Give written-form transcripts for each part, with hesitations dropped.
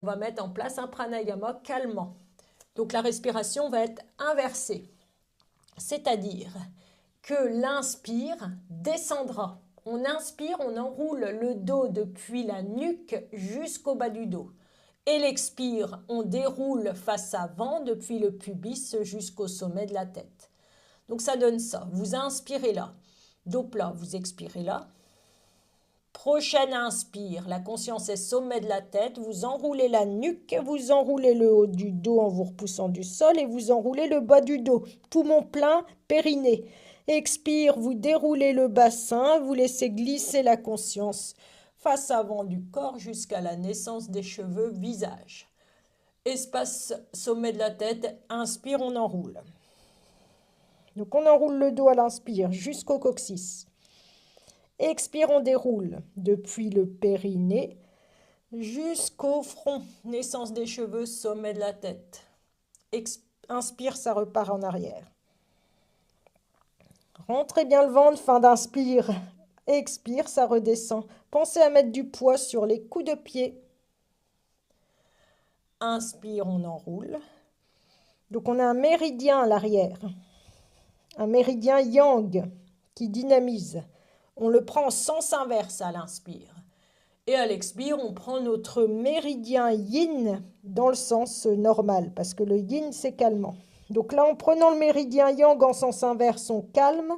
On va mettre en place un pranayama calmant. Donc la respiration va être inversée. C'est-à-dire que l'inspire descendra. On inspire, on enroule le dos depuis la nuque jusqu'au bas du dos. Et l'expire, on déroule face avant depuis le pubis jusqu'au sommet de la tête. Donc ça donne ça. Vous inspirez là. Dos plat, vous expirez là. Prochaine inspire, la conscience est sommet de la tête, vous enroulez la nuque, vous enroulez le haut du dos en vous repoussant du sol et vous enroulez le bas du dos. Poumon plein, périnée. Expire, vous déroulez le bassin, vous laissez glisser la conscience face avant du corps jusqu'à la naissance des cheveux, visage. Espace sommet de la tête, inspire, on enroule. Donc on enroule le dos à l'inspire jusqu'au coccyx. Expire, on déroule depuis le périnée jusqu'au front, naissance des cheveux, sommet de la tête. Inspire, ça repart en arrière. Rentrez bien le ventre, fin d'inspire. Expire, ça redescend. Pensez à mettre du poids sur les coups de pied. Inspire, on enroule. Donc on a un méridien à l'arrière. Un méridien yang qui dynamise. On le prend en sens inverse à l'inspire. Et à l'expire, on prend notre méridien yin dans le sens normal, parce que le yin, c'est calmant. Donc là, en prenant le méridien yang en sens inverse, on calme.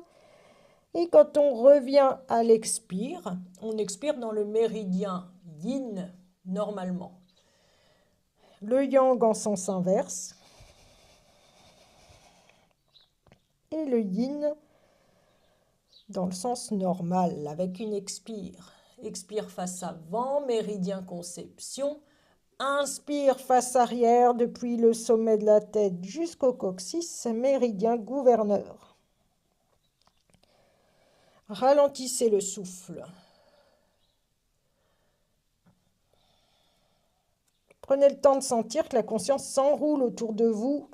Et quand on revient à l'expire, on expire dans le méridien yin normalement. Le yang en sens inverse. Et le yin dans le sens normal, avec une expire. Expire face avant, méridien conception. Inspire face arrière depuis le sommet de la tête jusqu'au coccyx, méridien gouverneur. Ralentissez le souffle. Prenez le temps de sentir que la conscience s'enroule autour de vous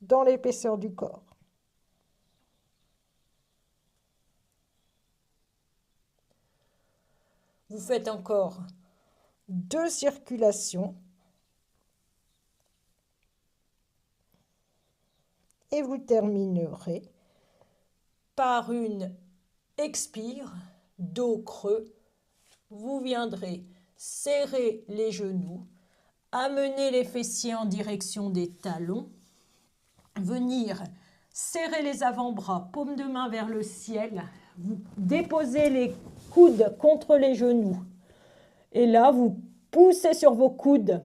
dans l'épaisseur du corps. Vous faites encore 2 circulations et vous terminerez par une expire, dos creux. Vous viendrez serrer les genoux, amener les fessiers en direction des talons, venir serrer les avant-bras, paume de main vers le ciel, vous déposez les coudes contre les genoux et là vous poussez sur vos coudes